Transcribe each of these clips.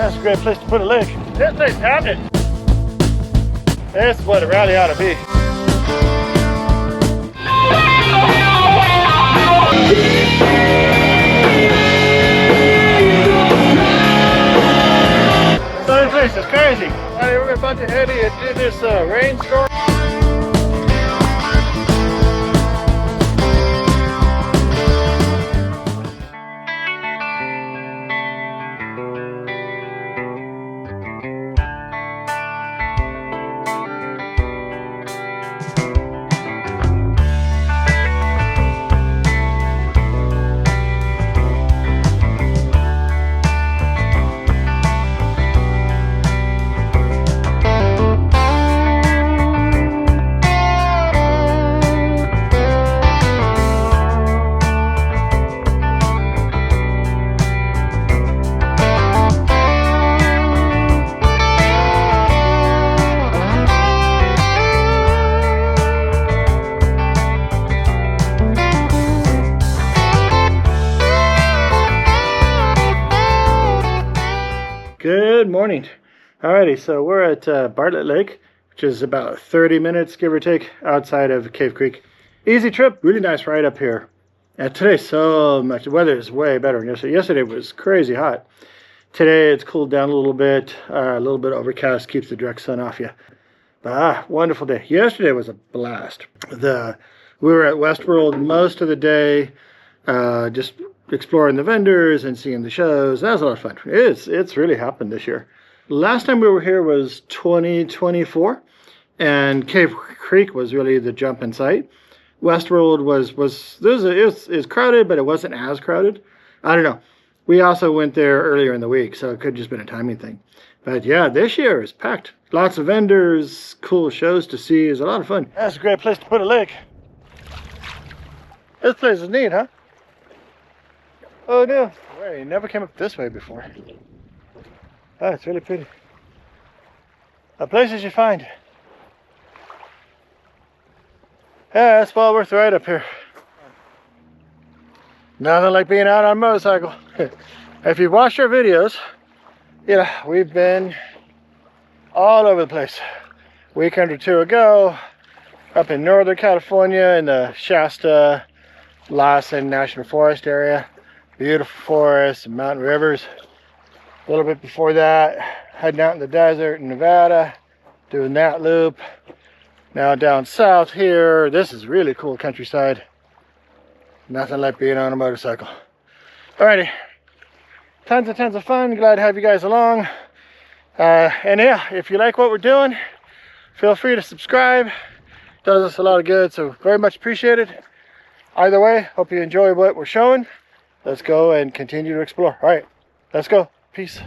That's a great place to put a lake. This place happening. This is what a rally ought to be. This place is crazy. We're about to head into this rainstorm. Good morning. Alrighty, so we're at Bartlett Lake, which is about 30 minutes, give or take, outside of Cave Creek. Easy trip, really nice ride up here. And today, so much, the weather is way better than yesterday. Yesterday was crazy hot. Today, it's cooled down a little bit overcast, keeps the direct sun off you. But wonderful day. Yesterday was a blast. We were at Westworld most of the day, just exploring the vendors and seeing the shows. That was a lot of fun. It's really happened this year. Last time we were here was 2024, and Cave Creek was really the jump in sight. Westworld was crowded, but it wasn't as crowded. I don't know. We also went there earlier in the week, so it could have just been a timing thing. But yeah, this year is packed. Lots of vendors, cool shows to see. It's a lot of fun. That's a great place to put a lake. This place is neat, huh? Oh no, wait, never came up this way before. Oh, it's really pretty. Places you find. Yeah, that's well worth the ride up here. Nothing like being out on a motorcycle. If you've watched our videos, you know, we've been all over the place. A weekend or two ago, up in Northern California in the Shasta, Lassen National Forest area. Beautiful forests and mountain rivers. A little bit before that, heading out in the desert in Nevada, doing that loop. Now down south here, this is really cool countryside. Nothing like being on a motorcycle. Alrighty, tons of fun. Glad to have you guys along. And yeah, if you like what we're doing, feel free to subscribe. Does us a lot of good, so very much appreciated. Either way, hope you enjoy what we're showing. Let's go and continue to explore. All right, let's go. Peace.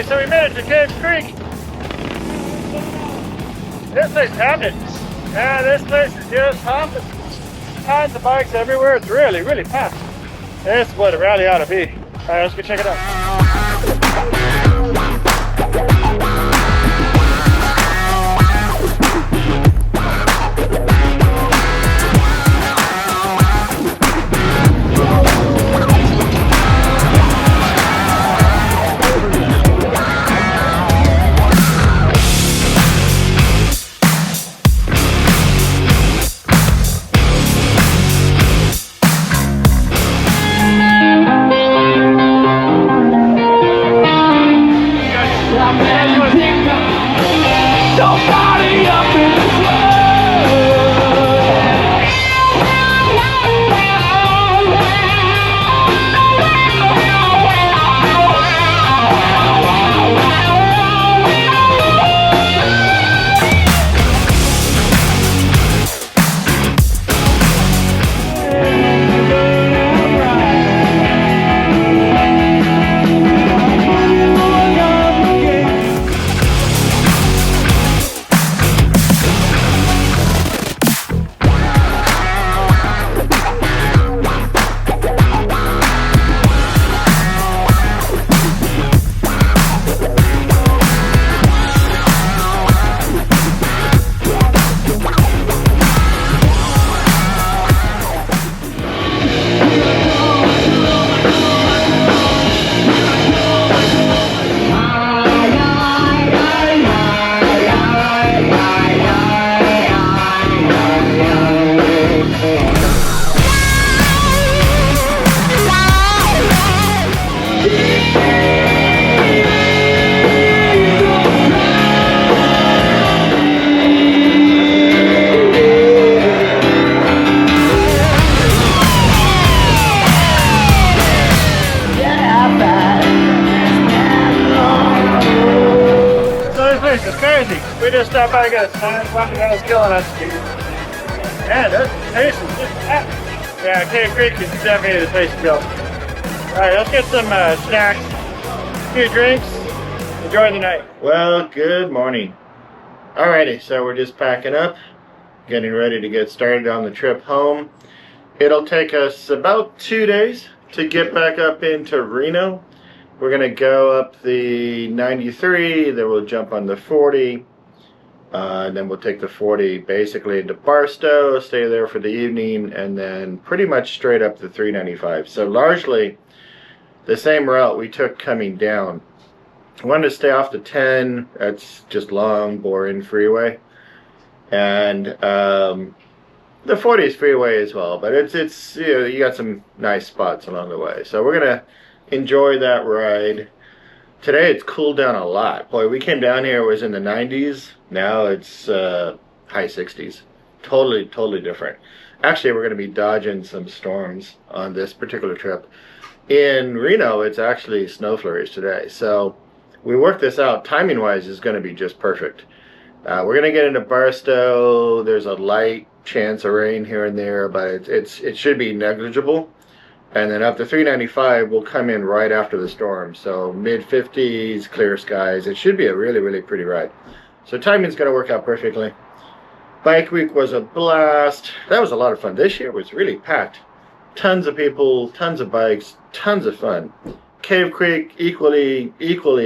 So we made it to Cave Creek. This place is happening. Yeah, this place is just hopping. Tons of bikes everywhere. It's really packed. This is what a rally ought to be. All right, let's go check it out. We just stopped by and got a sign fucking that was killing us. Man, that place is just packed. Yeah, Cave Creek is definitely the place to go. Alright, let's get some snacks, a few drinks, enjoy the night. Well, good morning. Alrighty, so we're just packing up, getting ready to get started on the trip home. It'll take us about 2 days to get back up into Reno. We're going to go up the 93, then we'll jump on the 40, and then we'll take the 40 basically into Barstow, stay there for the evening, and then pretty much straight up the 395. So largely the same route we took coming down. I wanted to stay off the 10, that's just long, boring freeway. And the 40 is freeway as well, but it's you know, you got some nice spots along the way. So we're going to enjoy that ride. Today it's cooled down a lot. Boy, we came down here, it was in the 90s. Now it's high 60s. Totally different. Actually, we're going to be dodging some storms on this particular trip. In Reno, it's actually snow flurries today. So we worked this out. Timing wise is going to be just perfect. We're going to get into Barstow. There's a light chance of rain here and there, but it should be negligible. And then up to 395 will come in right after the storm. So mid 50s, clear skies. It should be a really pretty ride. So timing's going to work out perfectly. Bike week was a blast. That was a lot of fun. This year was really packed. Tons of people, tons of bikes, tons of fun. Cave Creek, equally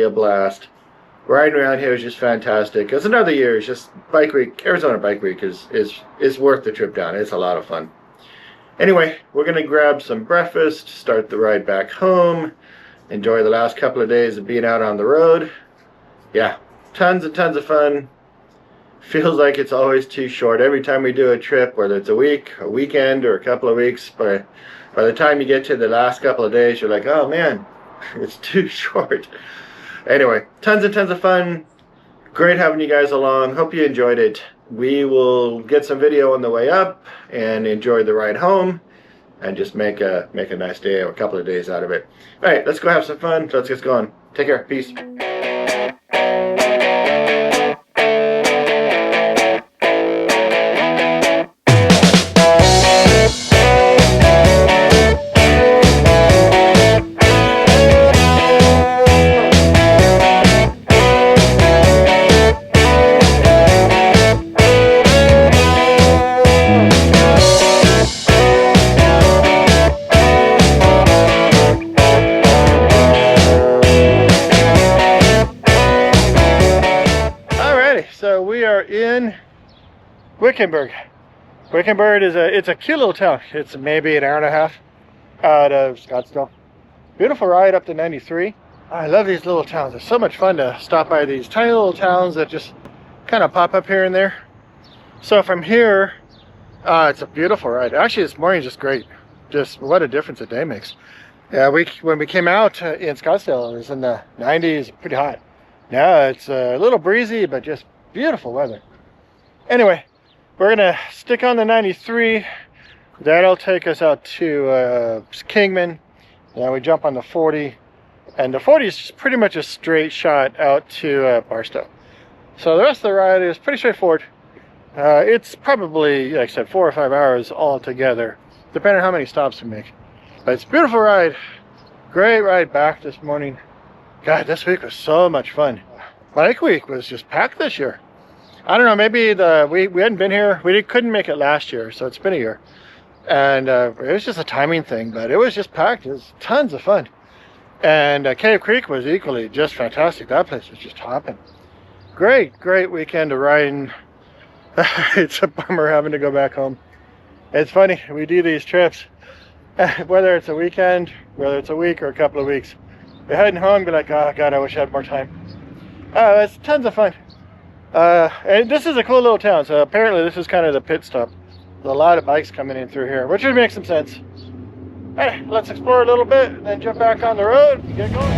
a blast. Riding around here is just fantastic. It's another year. It's just Bike Week, Arizona Bike Week is worth the trip down. It's a lot of fun. Anyway, we're going to grab some breakfast, start the ride back home, enjoy the last couple of days of being out on the road. Yeah, tons and tons of fun. Feels like it's always too short. Every time we do a trip, whether it's a week, a weekend, or a couple of weeks, by the time you get to the last couple of days, you're like, oh man, it's too short. Anyway, tons and tons of fun. Great having you guys along. Hope you enjoyed it. We will get some video on the way up and enjoy the ride home and just make a nice day or a couple of days out of it. All right, let's go have some fun. Let's get going. Take care. Peace. in Wickenburg. Wickenburg is it's a cute little town. It's maybe an hour and a half out of Scottsdale. Beautiful ride up to 93. I love these little towns. It's so much fun to stop by these tiny little towns that just kind of pop up here and there. So from here, it's a beautiful ride. Actually, this morning is just great. Just what a difference a day makes. Yeah, when we came out in Scottsdale, it was in the 90s, pretty hot. Now it's a little breezy, but just beautiful weather. Anyway, we're gonna stick on the 93. That'll take us out to Kingman. Then we jump on the 40. And the 40 is just pretty much a straight shot out to Barstow. So the rest of the ride is pretty straightforward. It's probably, like I said, 4 or 5 hours altogether, depending on how many stops we make. But it's a beautiful ride. Great ride back this morning. God, this week was so much fun. Bike week was just packed this year. I don't know, maybe we hadn't been here. We couldn't make it last year, so it's been a year. And it was just a timing thing, but it was just packed. It was tons of fun. And Cave Creek was equally just fantastic. That place was just hopping. Great weekend of riding. It's a bummer having to go back home. It's funny, we do these trips, whether it's a weekend, whether it's a week or a couple of weeks. We're heading home, be like, oh God, I wish I had more time. It's tons of fun. And this is a cool little town, so apparently this is kind of the pit stop. There's a lot of bikes coming in through here, which would make some sense. Hey, let's explore a little bit and then jump back on the road and get going.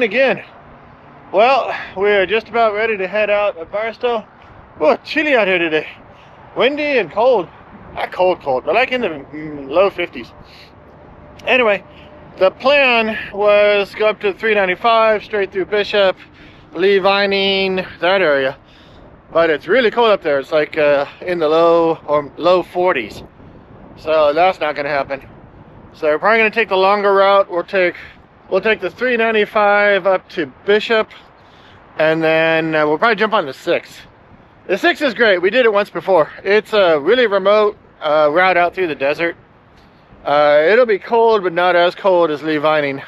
Again. Well, we're just about ready to head out of Barstow. Oh, it's chilly out here today. Windy and cold. Not cold, but like in the low 50s. Anyway, the plan was go up to 395, straight through Bishop, Lee Vining, that area. But it's really cold up there. It's like in the low 40s. So that's not going to happen. So we're probably going to take the longer route. We'll take the 395 up to Bishop, and then we'll probably jump on the 6. The 6 is great. We did it once before. It's a really remote route out through the desert. It'll be cold, but not as cold as Lee Vining.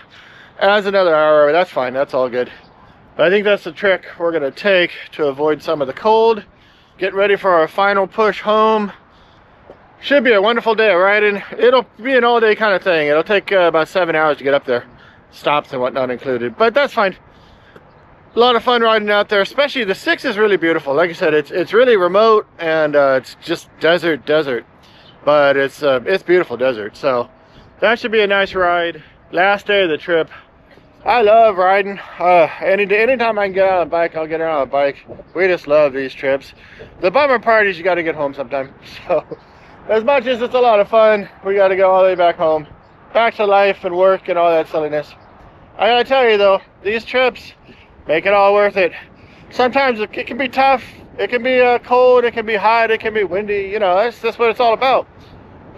As another hour, that's fine. That's all good. But I think that's the trick we're going to take to avoid some of the cold. Get ready for our final push home. Should be a wonderful day of riding. It'll be an all-day kind of thing. It'll take about 7 hours to get up there. Stops and whatnot included, but that's fine. A lot of fun riding out there, especially the 6 is really beautiful. Like I said, it's really remote and it's just desert, but it's beautiful desert. So that should be a nice ride. Last day of the trip. I love riding. Anytime I can get on a bike, I'll get on a bike. We just love these trips. The bummer part is you got to get home sometime. So as much as it's a lot of fun, we got to go all the way back home. Back to life and work and all that silliness. I gotta tell you though, these trips make it all worth it. Sometimes it can be tough, it can be cold, it can be hot, it can be windy, you know, that's what it's all about.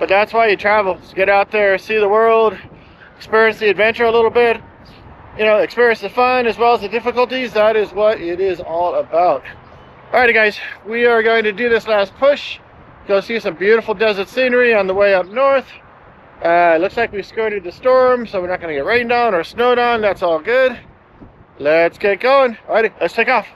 But that's why you travel, to get out there, see the world, experience the adventure a little bit, you know, experience the fun as well as the difficulties. That is what it is all about. Alrighty guys, we are going to do this last push, go see some beautiful desert scenery on the way up north. Looks like we skirted the storm, so we're not going to get rained on or snowed on. That's all good. Let's get going. Alrighty, let's take off.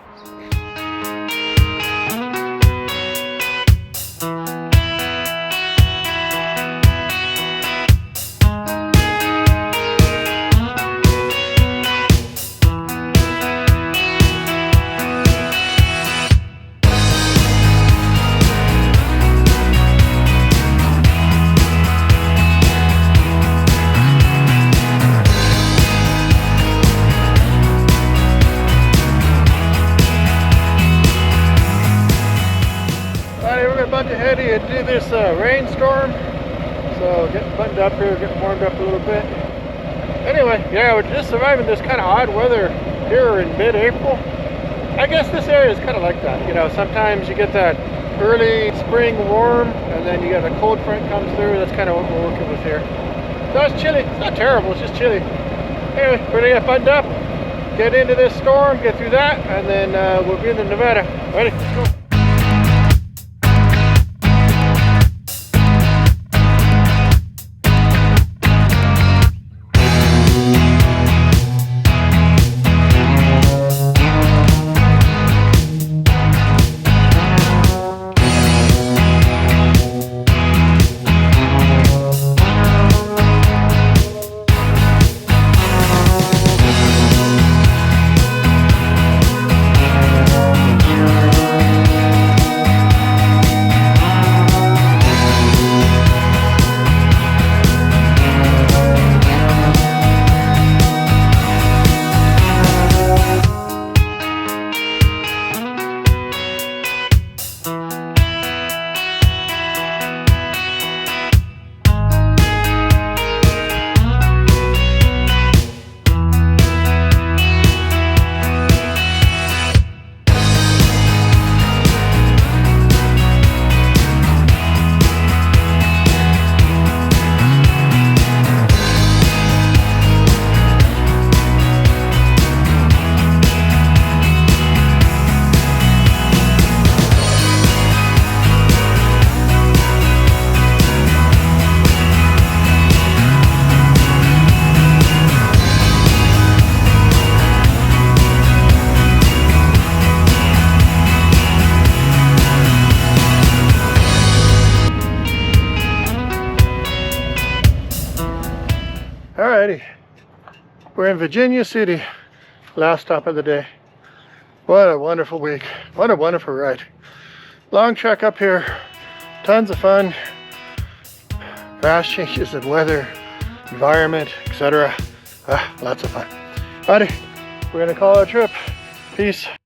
heading into this rainstorm. So getting buttoned up here, getting warmed up a little bit. Anyway, yeah, we're just surviving this kind of odd weather here in mid-April. I guess this area is kind of like that. You know, sometimes you get that early spring warm, and then you get a cold front comes through. That's kind of what we're working with here. So it's chilly. It's not terrible. It's just chilly. Anyway, we're gonna get buttoned up, get into this storm, get through that, and then we'll be in the Nevada. Ready? Let's go. Alrighty, we're in Virginia City, last stop of the day. What a wonderful week, what a wonderful ride. Long trek up here, tons of fun, fast changes in weather, environment, etc. Lots of fun. Alrighty, we're gonna call it a trip. Peace.